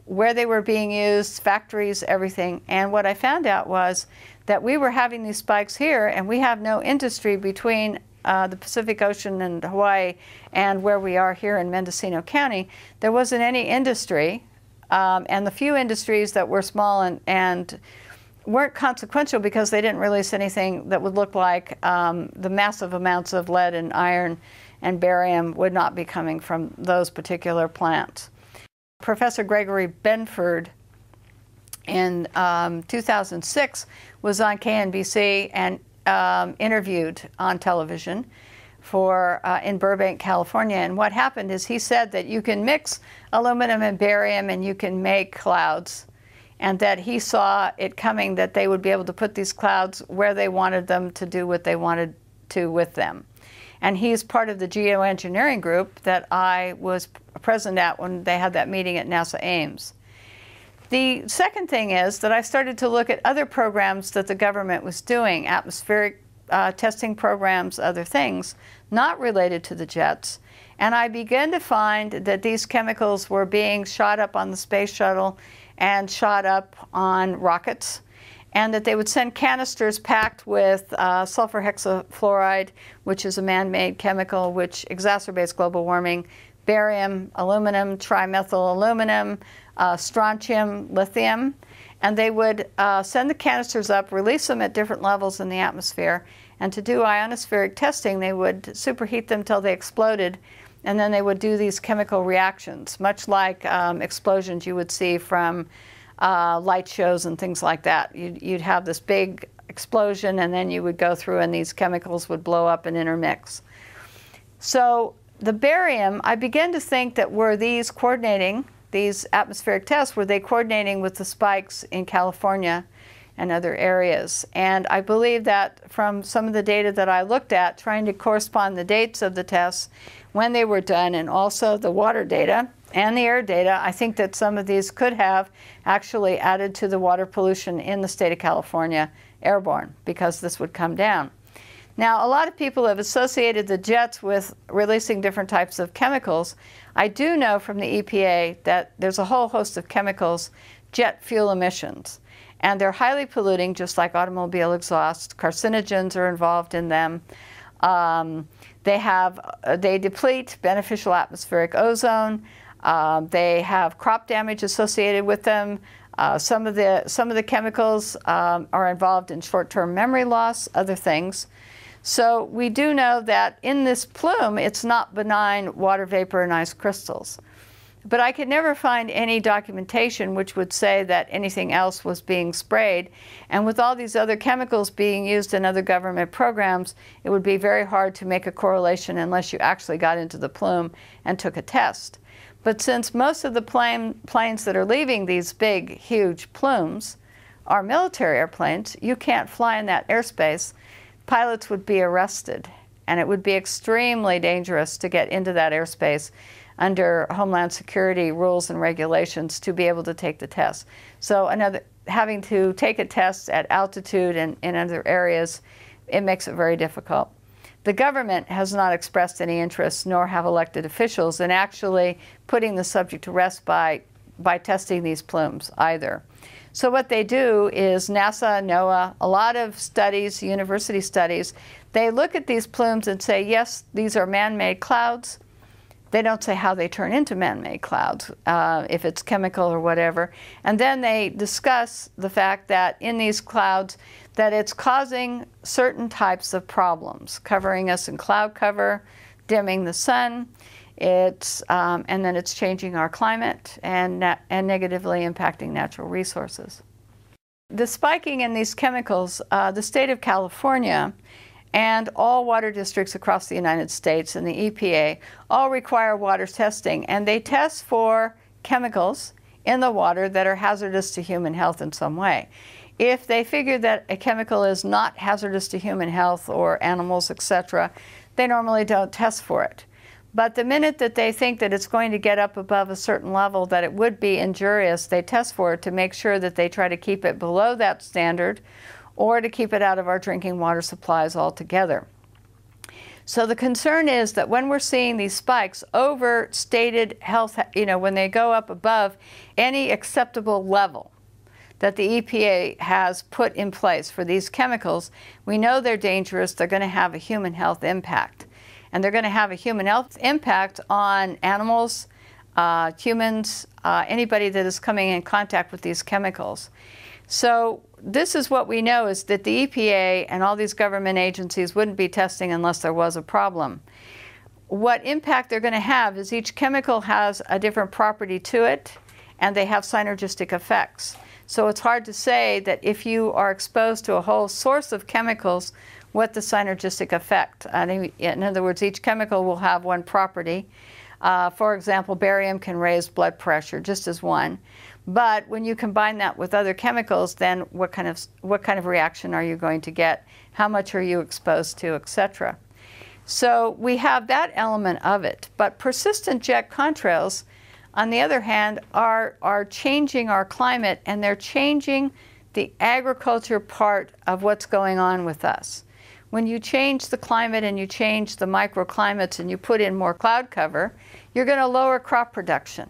where they were being used, factories, everything. And what I found out was that we were having these spikes here, and we have no industry between the Pacific Ocean and Hawaii and where we are here in Mendocino County. There wasn't any industry, and the few industries that were small and weren't consequential because they didn't release anything that would look like the massive amounts of lead and iron and barium would not be coming from those particular plants. Professor Gregory Benford in 2006 was on KNBC and interviewed on television for in Burbank, California. And what happened is he said that you can mix aluminum and barium and you can make clouds, and that he saw it coming that they would be able to put these clouds where they wanted them to do what they wanted to with them. And he's part of the geoengineering group that I was present at when they had that meeting at NASA Ames. The second thing is that I started to look at other programs that the government was doing, atmospheric testing programs, other things, not related to the jets. And I began to find that these chemicals were being shot up on the space shuttle and shot up on rockets, and that they would send canisters packed with sulfur hexafluoride, which is a man-made chemical which exacerbates global warming, barium, aluminum, trimethyl aluminum, strontium, lithium, and they would send the canisters up, release them at different levels in the atmosphere, and to do ionospheric testing they would superheat them till they exploded, and then they would do these chemical reactions, much like explosions you would see from light shows and things like that. You'd have this big explosion, and then you would go through and these chemicals would blow up and intermix. So the barium, I began to think that were these coordinating, these atmospheric tests, were they coordinating with the spikes in California and other areas? And I believe that from some of the data that I looked at, trying to correspond the dates of the tests, when they were done, and also the water data and the air data, I think that some of these could have actually added to the water pollution in the state of California airborne, because this would come down. Now, a lot of people have associated the jets with releasing different types of chemicals. I do know from the EPA that there's a whole host of chemicals, jet fuel emissions, and they're highly polluting, just like automobile exhaust. Carcinogens are involved in them. They deplete beneficial atmospheric ozone. They have crop damage associated with them. Some of the chemicals are involved in short-term memory loss, other things. So we do know that in this plume, it's not benign water vapor and ice crystals. But I could never find any documentation which would say that anything else was being sprayed. And with all these other chemicals being used in other government programs, it would be very hard to make a correlation unless you actually got into the plume and took a test. But since most of the planes that are leaving these big, huge plumes are military airplanes, you can't fly in that airspace. Pilots would be arrested, and it would be extremely dangerous to get into that airspace under Homeland Security rules and regulations to be able to take the test. So having to take a test at altitude and in other areas, it makes it very difficult. The government has not expressed any interest, nor have elected officials, in actually putting the subject to rest by testing these plumes either. So what they do is NASA, NOAA, a lot of studies, university studies, they look at these plumes and say, yes, these are man-made clouds. They don't say how they turn into man-made clouds, if it's chemical or whatever. And then they discuss the fact that in these clouds, that it's causing certain types of problems, covering us in cloud cover, dimming the sun, and then it's changing our climate and negatively impacting natural resources. The spiking in these chemicals, the state of California and all water districts across the United States and the EPA all require water testing, and they test for chemicals in the water that are hazardous to human health in some way. If they figure that a chemical is not hazardous to human health or animals, etc., they normally don't test for it. But the minute that they think that it's going to get up above a certain level that it would be injurious, they test for it to make sure that they try to keep it below that standard or to keep it out of our drinking water supplies altogether. So the concern is that when we're seeing these spikes over stated health, when they go up above any acceptable level that the EPA has put in place for these chemicals, we know they're dangerous. They're going to have a human health impact. And they're going to have a human health impact on animals, humans, anybody that is coming in contact with these chemicals. So this is what we know, is that the EPA and all these government agencies wouldn't be testing unless there was a problem. What impact they're going to have is each chemical has a different property to it, and they have synergistic effects. So it's hard to say that if you are exposed to a whole source of chemicals, what the synergistic effect. In other words, each chemical will have one property. For example, barium can raise blood pressure, just as one. But when you combine that with other chemicals, then what kind of reaction are you going to get? How much are you exposed to, etc. So we have that element of it. But persistent jet contrails, on the other hand, are changing our climate, and they're changing the agriculture part of what's going on with us. When you change the climate and you change the microclimates and you put in more cloud cover, you're going to lower crop production.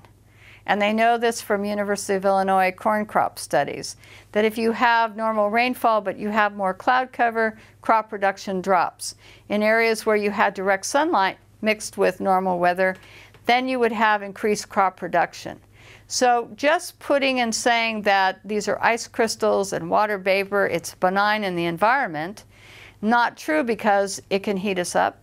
And they know this from University of Illinois corn crop studies, that if you have normal rainfall but you have more cloud cover, crop production drops. In areas where you had direct sunlight mixed with normal weather, then you would have increased crop production. So just putting and saying that these are ice crystals and water vapor, it's benign in the environment, not true, because it can heat us up.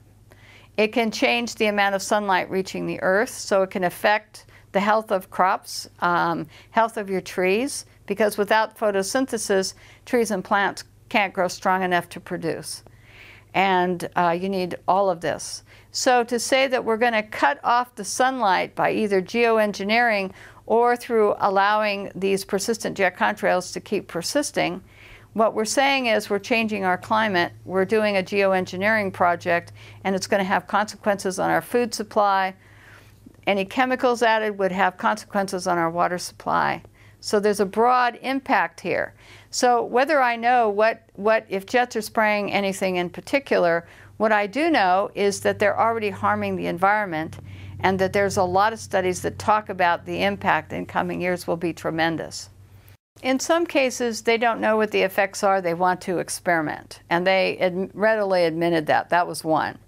It can change the amount of sunlight reaching the earth, so it can affect the health of crops, health of your trees, because without photosynthesis, trees and plants can't grow strong enough to produce. And you need all of this. So to say that we're going to cut off the sunlight by either geoengineering or through allowing these persistent jet contrails to keep persisting, what we're saying is we're changing our climate, we're doing a geoengineering project, and it's going to have consequences on our food supply. Any chemicals added would have consequences on our water supply. So there's a broad impact here. So whether I know what if jets are spraying anything in particular, what I do know is that they're already harming the environment, and that there's a lot of studies that talk about the impact in coming years will be tremendous. In some cases, they don't know what the effects are. They want to experiment, and they readily admitted that. That was one.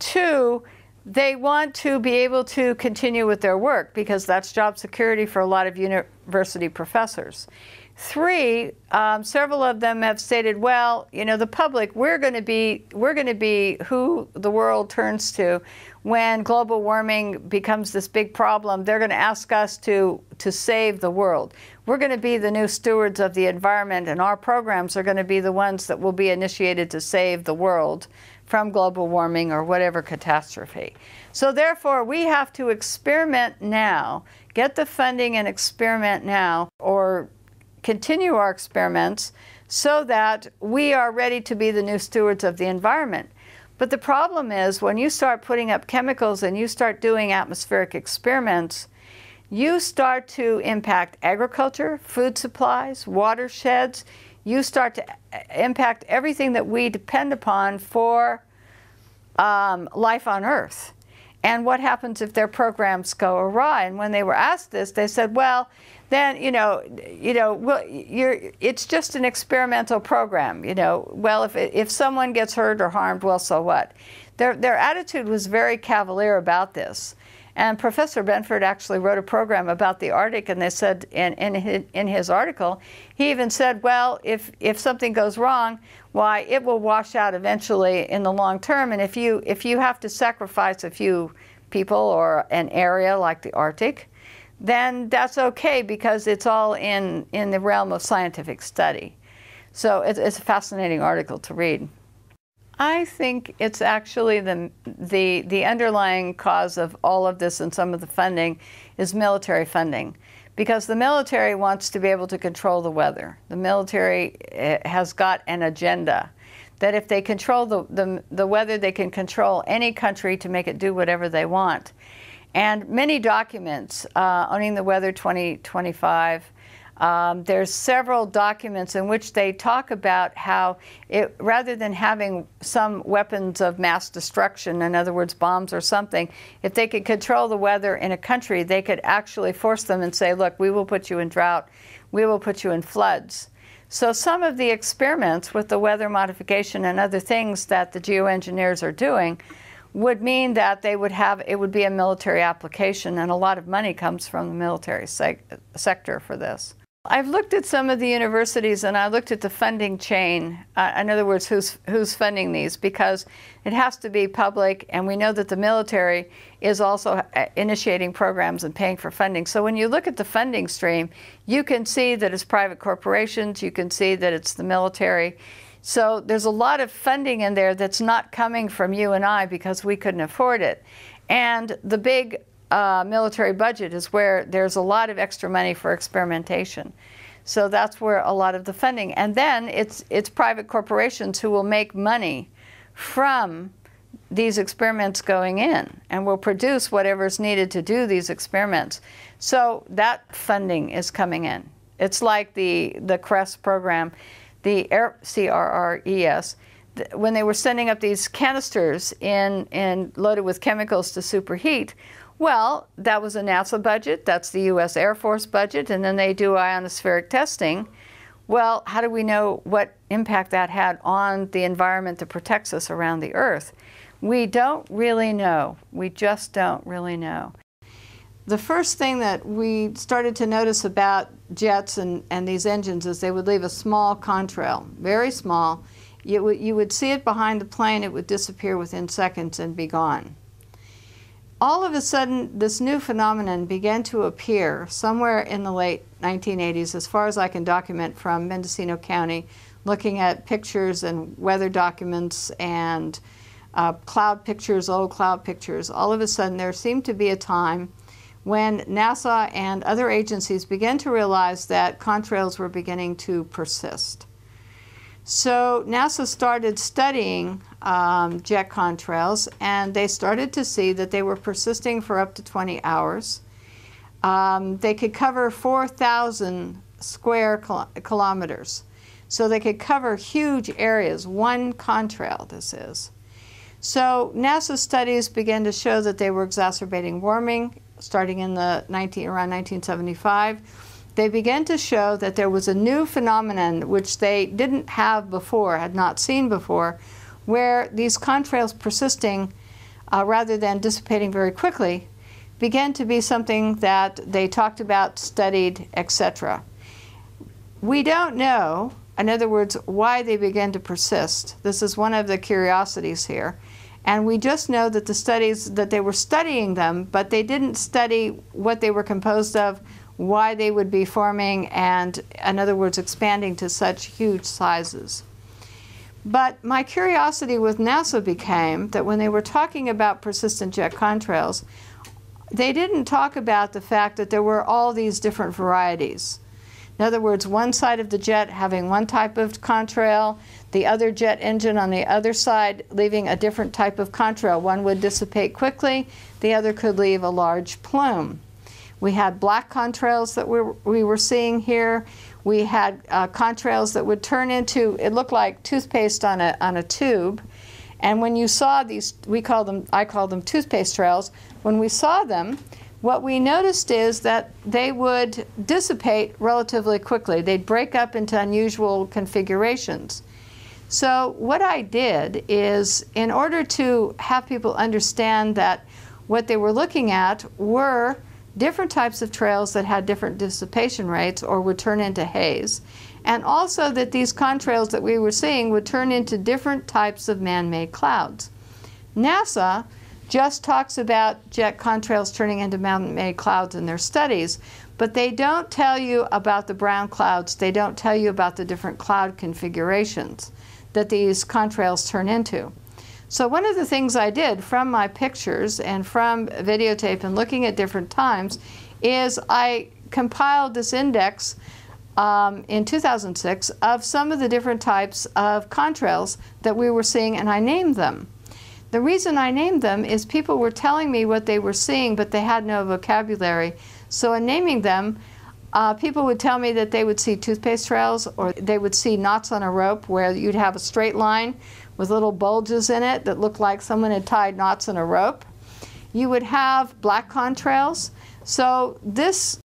Two, they want to be able to continue with their work, because that's job security for a lot of university professors. Three, several of them have stated, well, the public, we're going to be who the world turns to when global warming becomes this big problem. They're going to ask us to save the world. We're going to be the new stewards of the environment, and our programs are going to be the ones that will be initiated to save the world from global warming or whatever catastrophe. So therefore, we have to experiment now, get the funding and experiment now, or continue our experiments so that we are ready to be the new stewards of the environment. But the problem is, when you start putting up chemicals and you start doing atmospheric experiments, you start to impact agriculture, food supplies, watersheds. You start to impact everything that we depend upon for life on Earth. And what happens if their programs go awry? And when they were asked this, they said, well, then, it's just an experimental program. Well, if someone gets hurt or harmed, well, so what? Their attitude was very cavalier about this. And Professor Benford actually wrote a program about the Arctic, and they said in his article, he even said, well, if something goes wrong, why, it will wash out eventually in the long term. And if you have to sacrifice a few people or an area like the Arctic, then that's okay, because it's all in the realm of scientific study. So it's a fascinating article to read. I think it's actually the underlying cause of all of this and some of the funding is military funding, because the military wants to be able to control the weather. The military has got an agenda that if they control the weather, they can control any country to make it do whatever they want. And many documents, Owning the Weather 2025, There's several documents in which they talk about how rather than having some weapons of mass destruction, in other words, bombs or something, if they could control the weather in a country, they could actually force them and say, look, we will put you in drought, we will put you in floods. So some of the experiments with the weather modification and other things that the geoengineers are doing would mean that it would be a military application, and a lot of money comes from the military sector for this. I've looked at some of the universities, and I looked at the funding chain, in other words, who's funding these, because it has to be public, and we know that the military is also initiating programs and paying for funding. So when you look at the funding stream, you can see that it's private corporations, you can see that it's the military. So there's a lot of funding in there that's not coming from you and I because we couldn't afford it. And the big military budget is where there's a lot of extra money for experimentation. So that's where a lot of the funding, and then it's private corporations who will make money from these experiments going in and will produce whatever's needed to do these experiments. So that funding is coming in. It's like the CRES program, the CRRES, when they were sending up these canisters loaded with chemicals to superheat. Well, that was a NASA budget, that's the U.S. Air Force budget, and then they do ionospheric testing. Well, how do we know what impact that had on the environment that protects us around the Earth? We don't really know. We just don't really know. The first thing that we started to notice about jets and these engines is they would leave a small contrail, very small. You would see it behind the plane, it would disappear within seconds and be gone. All of a sudden, this new phenomenon began to appear somewhere in the late 1980s, as far as I can document from Mendocino County, looking at pictures and weather documents and cloud pictures, old cloud pictures. All of a sudden, there seemed to be a time when NASA and other agencies began to realize that contrails were beginning to persist. So NASA started studying jet contrails, and they started to see that they were persisting for up to 20 hours. They could cover 4,000 square kilometers. So they could cover huge areas, one contrail this is. So NASA studies began to show that they were exacerbating warming starting in around 1975. They began to show that there was a new phenomenon which they didn't have before, had not seen before, where these contrails persisting rather than dissipating very quickly began to be something that they talked about, studied, etc. We don't know, in other words, why they began to persist. This is one of the curiosities here. And we just know that the studies, that they were studying them, but they didn't study what they were composed of, why they would be forming, and in other words, expanding to such huge sizes. But my curiosity with NASA became that when they were talking about persistent jet contrails, they didn't talk about the fact that there were all these different varieties. In other words, one side of the jet having one type of contrail, the other jet engine on the other side leaving a different type of contrail. One would dissipate quickly, the other could leave a large plume. We had black contrails that we were seeing here. We had contrails that would turn into, it looked like toothpaste on a tube. And when you saw these, I call them toothpaste trails. When we saw them, what we noticed is that they would dissipate relatively quickly. They'd break up into unusual configurations. So what I did is, in order to have people understand that what they were looking at were different types of trails that had different dissipation rates or would turn into haze, and also that these contrails that we were seeing would turn into different types of man-made clouds. NASA just talks about jet contrails turning into man-made clouds in their studies, but they don't tell you about the brown clouds. They don't tell you about the different cloud configurations that these contrails turn into. So one of the things I did from my pictures and from videotape and looking at different times is I compiled this index in 2006 of some of the different types of contrails that we were seeing, and I named them. The reason I named them is people were telling me what they were seeing, but they had no vocabulary. So in naming them, People would tell me that they would see toothpaste trails, or they would see knots on a rope where you'd have a straight line with little bulges in it that looked like someone had tied knots in a rope. You would have black contrails. So this